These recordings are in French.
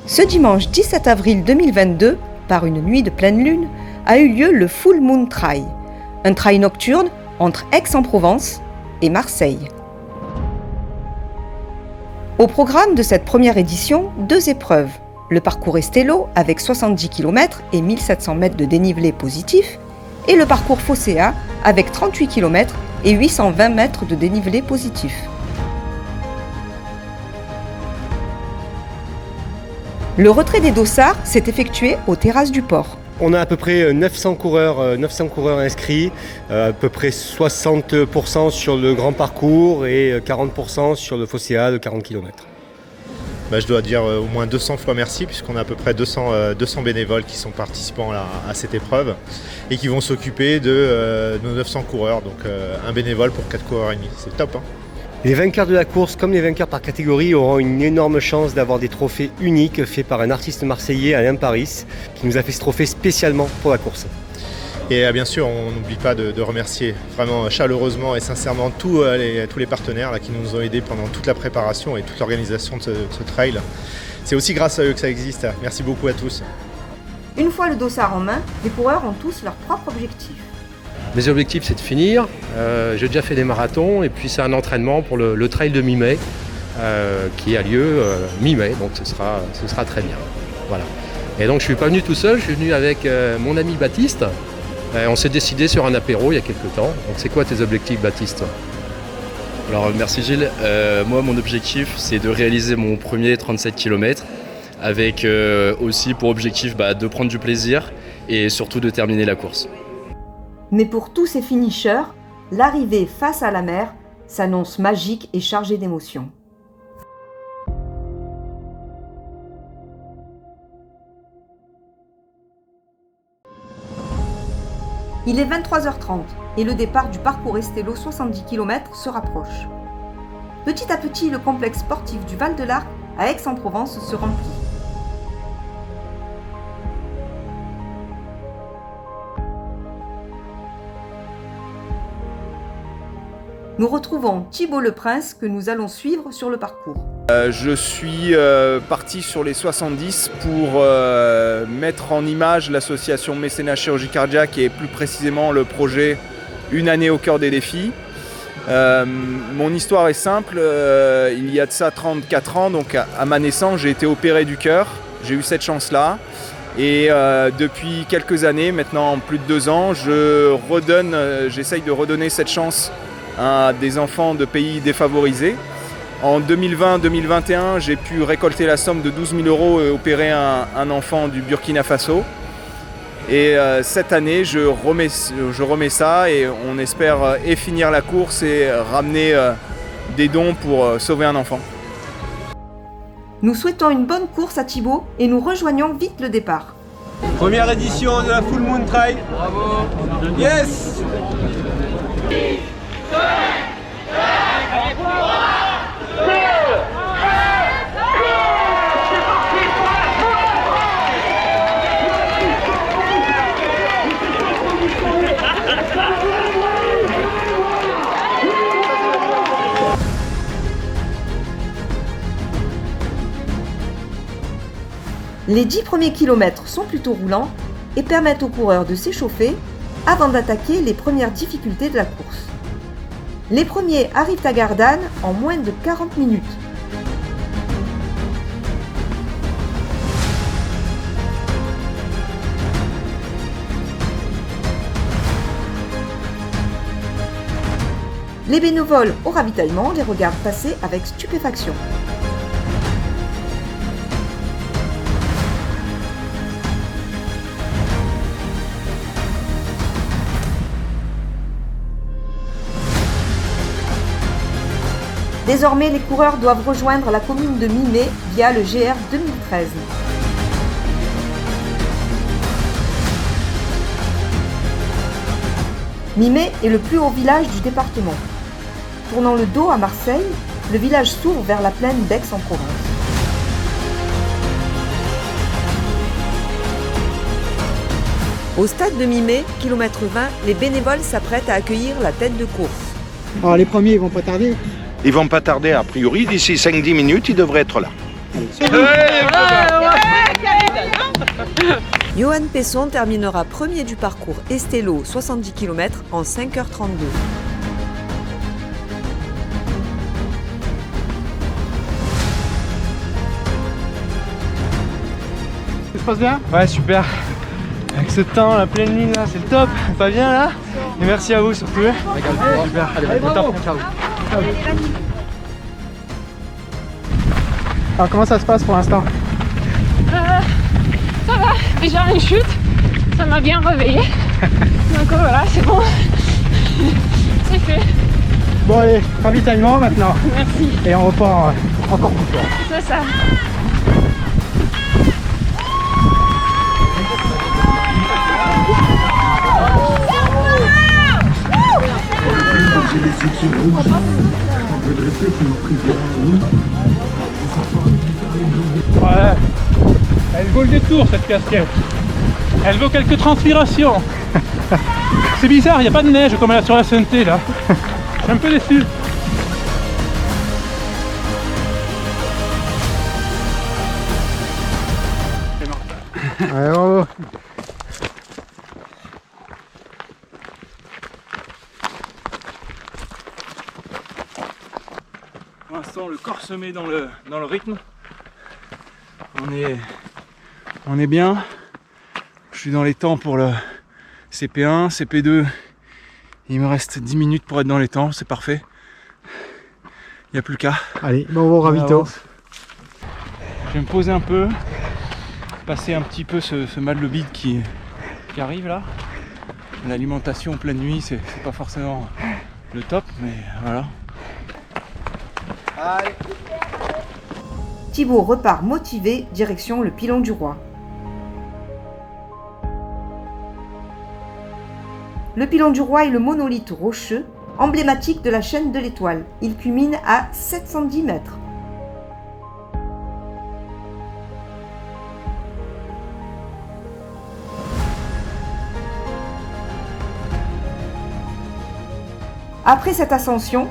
Ce dimanche 17 avril 2022, par une nuit de pleine lune, a eu lieu le Full Moon Trail, un trail nocturne entre Aix-en-Provence et Marseille. Au programme de cette première édition, 2 épreuves. Le parcours Estelo avec 70 km et 1700 mètres de dénivelé positif et le parcours Phocéa avec 38 km et 820 mètres de dénivelé positif. Le retrait des dossards s'est effectué aux terrasses du port. On a à peu près 900 coureurs inscrits, à peu près 60% sur le grand parcours et 40% sur le Phocéa de 40 km. Je dois dire au moins 200 fois merci puisqu'on a à peu près 200 bénévoles qui sont participants à cette épreuve et qui vont s'occuper de nos 900 coureurs, donc un bénévole pour 4 coureurs et demi, c'est top hein. Les vainqueurs de la course, comme les vainqueurs par catégorie, auront une énorme chance d'avoir des trophées uniques faits par un artiste marseillais, Alain Paris, qui nous a fait ce trophée spécialement pour la course. Et bien sûr, on n'oublie pas de remercier vraiment chaleureusement et sincèrement tous les partenaires là, qui nous ont aidés pendant toute la préparation et toute l'organisation de ce trail. C'est aussi grâce à eux que ça existe. Merci beaucoup à tous. Une fois le dossard en main, les coureurs ont tous leur propre objectif. Mes objectifs, c'est de finir. J'ai déjà fait des marathons et puis c'est un entraînement pour le trail de mi-mai qui a lieu mi-mai, donc ce sera très bien. Voilà. Et donc je ne suis pas venu tout seul, je suis venu avec mon ami Baptiste. On s'est décidé sur un apéro il y a quelques temps. Donc c'est quoi tes objectifs, Baptiste ? Alors merci Gilles. Moi mon objectif c'est de réaliser mon premier 37 km avec aussi pour objectif de prendre du plaisir et surtout de terminer la course. Mais pour tous ces finishers, l'arrivée face à la mer s'annonce magique et chargée d'émotions. Il est 23h30 et le départ du parcours Estelo 70 km se rapproche. Petit à petit, le complexe sportif du Val-de-l'Arc à Aix-en-Provence se remplit. Nous retrouvons Thibaut Leprince que nous allons suivre sur le parcours. Je suis parti sur les 70 pour mettre en image l'association Mécénat Chirurgie Cardiaque et plus précisément le projet Une année au cœur des défis. Mon histoire est simple, il y a de ça 34 ans, donc à ma naissance j'ai été opéré du cœur, j'ai eu cette chance-là. Et depuis quelques années, maintenant plus de 2 ans, j'essaye de redonner cette chance à des enfants de pays défavorisés. En 2020-2021, j'ai pu récolter la somme de 12 000 € et opérer un enfant du Burkina Faso. Et cette année, je remets ça et on espère finir la course et ramener des dons pour sauver un enfant. Nous souhaitons une bonne course à Thibaut et nous rejoignons vite le départ. Première édition de la Full Moon Trail. Bravo. Yes. Les 10 premiers kilomètres sont plutôt roulants et permettent aux coureurs de s'échauffer avant d'attaquer les premières difficultés de la course. Les premiers arrivent à Gardanne en moins de 40 minutes. Les bénévoles au ravitaillement les regardent passer avec stupéfaction. Désormais, les coureurs doivent rejoindre la commune de Mi-mai via le GR 2013. Mi-mai est le plus haut village du département. Tournant le dos à Marseille, le village s'ouvre vers la plaine d'Aix-en-Provence. Au stade de Mi-mai, kilomètre 20, les bénévoles s'apprêtent à accueillir la tête de course. Alors les premiers, ils vont pas tarder. Ils vont pas tarder, a priori, d'ici 5-10 minutes, ils devraient être là. Ouais, Johan Pesson terminera premier du parcours Estelo 70 km en 5h32. Ça se passe bien? Ouais, super. Avec ce temps, la pleine ligne là, c'est le top. Pas bien là. Et merci à vous surtout. Super. Allez, top. Ciao. Alors comment ça se passe pour l'instant? Ça va, déjà une chute, ça m'a bien réveillée. Donc voilà, c'est bon. C'est fait. Bon allez, ravitaillement maintenant. Merci. Et on repart encore plus fort. C'est ça. Ouais. Elle vaut le détour cette casquette. Elle vaut quelques transpirations. C'est bizarre, il n'y a pas de neige comme sur la Sainteté là. Je suis un peu déçu. Ouais, bravo. Pour l'instant, le corps se met dans le rythme. On est bien. Je suis dans les temps pour le CP1, CP2. Il me reste 10 minutes pour être dans les temps, c'est parfait. Il n'y a plus qu'à. Allez, bon ravito. Je vais me poser un peu, passer un petit peu ce mal de bide qui arrive là. L'alimentation en pleine nuit, c'est pas forcément le top, mais voilà. Allez. Thibaut repart motivé, direction le Pilon du Roi. Le Pilon du Roi est le monolithe rocheux, emblématique de la chaîne de l'Étoile. Il culmine à 710 mètres. Après cette ascension,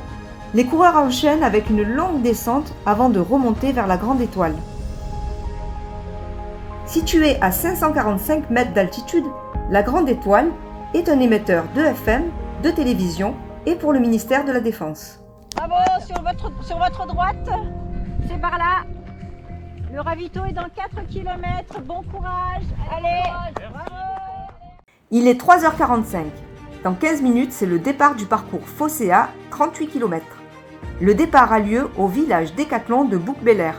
les coureurs enchaînent avec une longue descente avant de remonter vers la Grande Étoile. Située à 545 mètres d'altitude, la Grande Étoile est un émetteur de FM, de télévision et pour le ministère de la Défense. Bravo, sur votre droite, c'est par là. Le ravito est dans 4 km, bon courage. Allez, bravo. Il est 3h45. Dans 15 minutes, c'est le départ du parcours Phocéa, 38 km. Le départ a lieu au village décathlon de Bouc-Bel-Air.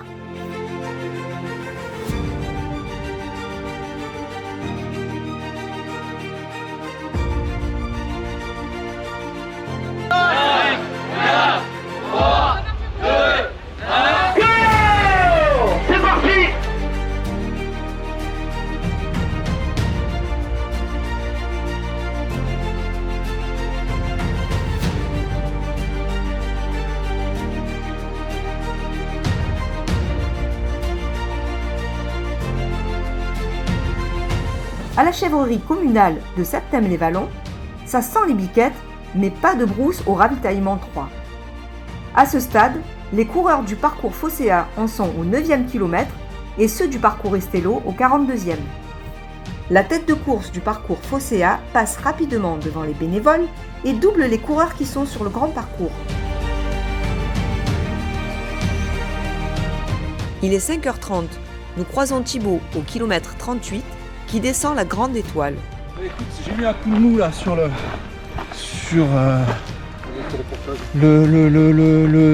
À la chèvrerie communale de Septem-les-Vallons, ça sent les biquettes, mais pas de brousse au ravitaillement 3. À ce stade, les coureurs du parcours Phocéa en sont au 9e kilomètre et ceux du parcours Estelo au 42e. La tête de course du parcours Phocéa passe rapidement devant les bénévoles et double les coureurs qui sont sur le grand parcours. Il est 5h30. Nous croisons Thibaut au kilomètre 38 qui descend la Grande Étoile. Écoute, j'ai mis un coup de mou là sur le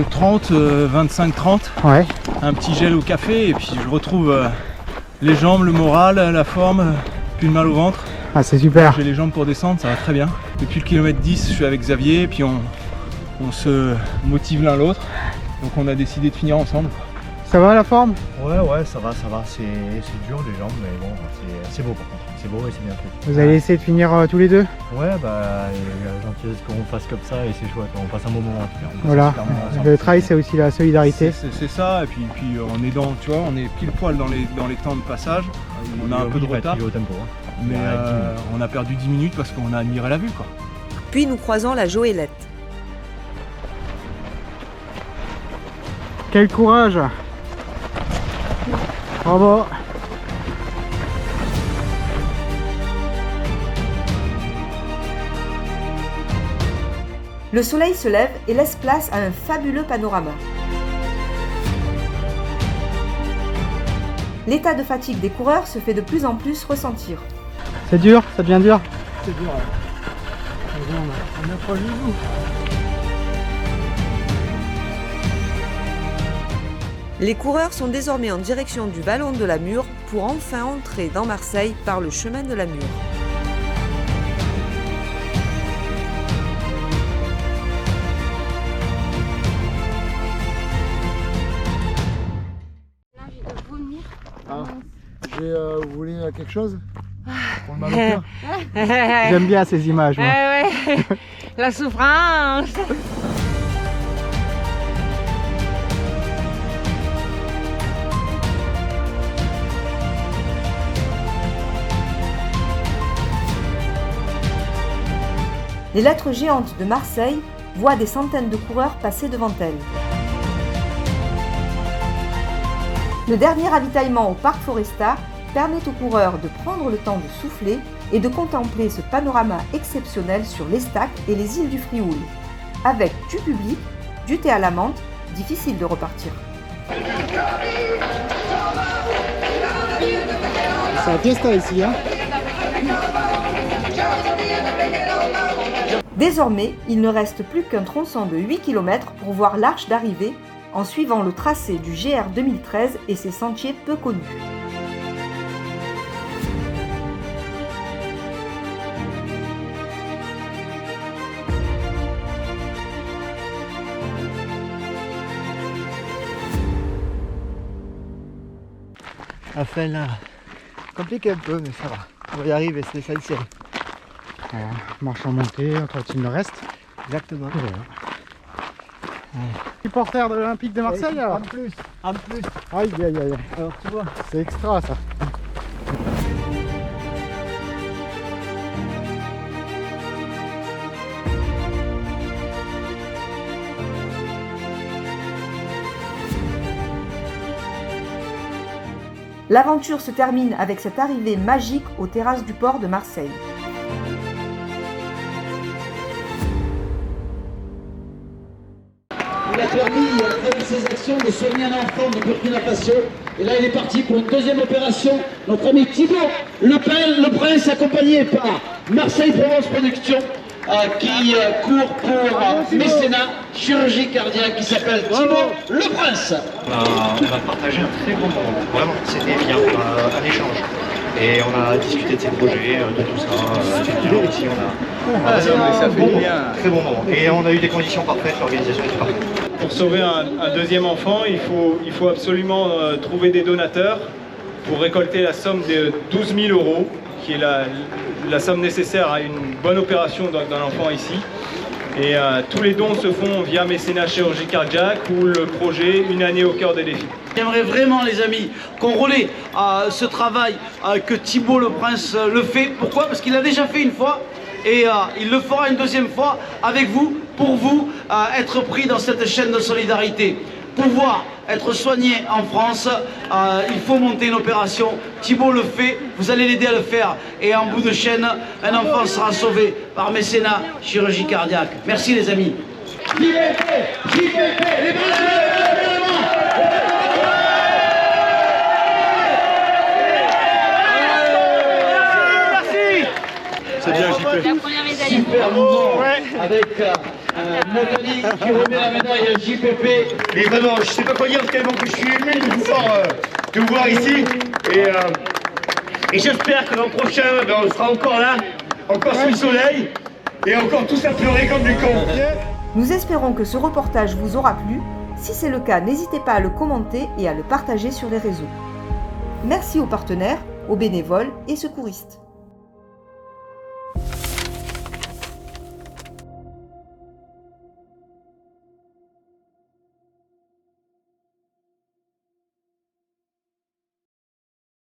30, 25-30. Ouais. Un petit gel au café et puis je retrouve les jambes, le moral, la forme, puis le mal au ventre. Ah, c'est super. J'ai les jambes pour descendre, ça va très bien. Depuis le kilomètre 10, je suis avec Xavier et puis on se motive l'un l'autre. Donc on a décidé de finir ensemble. Ça va la forme? Ouais, ça va. C'est dur les jambes, mais bon, c'est beau par contre. C'est beau et c'est bien fait. Vous allez essayer de finir tous les deux? Ouais, bah, il y a la gentillesse qu'on fasse comme ça et c'est chouette. On passe un moment en tout cas. Voilà, le trail c'est aussi la solidarité. C'est ça, et puis on est tu vois, on est pile poil dans les temps de passage. On a un peu de retard, au tempo, mais on a perdu 10 minutes parce qu'on a admiré la vue, quoi. Puis nous croisons la Joëlette. Quel courage! Bravo! Le soleil se lève et laisse place à un fabuleux panorama. L'état de fatigue des coureurs se fait de plus en plus ressentir. C'est dur, ça devient dur. C'est dur, ouais. Mais bon, on approche du bout. Les coureurs sont désormais en direction du Vallon de la Mure pour enfin entrer dans Marseille par le chemin de la Mure. Vous voulez quelque chose pour le mal au cœur? J'aime bien ces images, moi. Ouais. La souffrance. Les lettres géantes de Marseille voient des centaines de coureurs passer devant elles. Le dernier ravitaillement au Parc Foresta permet aux coureurs de prendre le temps de souffler et de contempler ce panorama exceptionnel sur l'Estac et les îles du Frioul. Avec du public, du thé à la menthe, difficile de repartir. C'est la fiesta ici, hein. Désormais, il ne reste plus qu'un tronçon de 8 km pour voir l'arche d'arrivée en suivant le tracé du GR 2013 et ses sentiers peu connus. La fin là, compliqué un peu, mais ça va. On va y arriver, c'est l'essentiel. Voilà, marche en montée, on continue le reste. Exactement. Voilà. Supporter de l'Olympique de Marseille alors. En plus. Aïe aïe aïe. Alors tu vois. C'est extra ça. L'aventure se termine avec cette arrivée magique aux terrasses du port de Marseille. Il a permis, après ses actions, de soigner un enfant de Burkina Faso. Et là, il est parti pour une deuxième opération. Notre ami Thibaut Le Prince, accompagné par Marseille Provence Production, qui court pour mécénat, chirurgie cardiaque, qui s'appelle Thibaut Le Prince. On a partagé un très bon moment, vraiment, c'était bien, un échange. Et on a discuté de ses projets, de tout ça, c'était bien aussi, on a passé un bon moment, très bon moment. Et on a eu des conditions parfaites, l'organisation était parfaite. Pour sauver un deuxième enfant, il faut absolument trouver des donateurs pour récolter la somme de 12 000 €, qui est la somme nécessaire à une bonne opération d'un enfant ici. Et tous les dons se font via mécénat chirurgie cardiaque ou le projet Une année au cœur des défis. J'aimerais vraiment, les amis, qu'on relaie ce travail que Thibaut Le Prince le fait. Pourquoi? Parce qu'il l'a déjà fait une fois et il le fera une deuxième fois avec vous, pour vous, être pris dans cette chaîne de solidarité. Pouvoir être soigné en France, il faut monter une opération. Thibaut le fait, vous allez l'aider à le faire. Et en bout de chaîne, un enfant sera sauvé par mécénat chirurgie cardiaque. Merci les amis. JPP, les C'est bien JP. Super moment avec Nathalie qui remet la médaille à JPP. Et vraiment, je sais pas quoi dire tellement que je suis ému de vous voir ici. Et j'espère que l'an prochain, on sera encore là, encore sous le soleil, et encore tous à pleurer comme des cons. Nous espérons que ce reportage vous aura plu. Si c'est le cas, n'hésitez pas à le commenter et à le partager sur les réseaux. Merci aux partenaires, aux bénévoles et secouristes.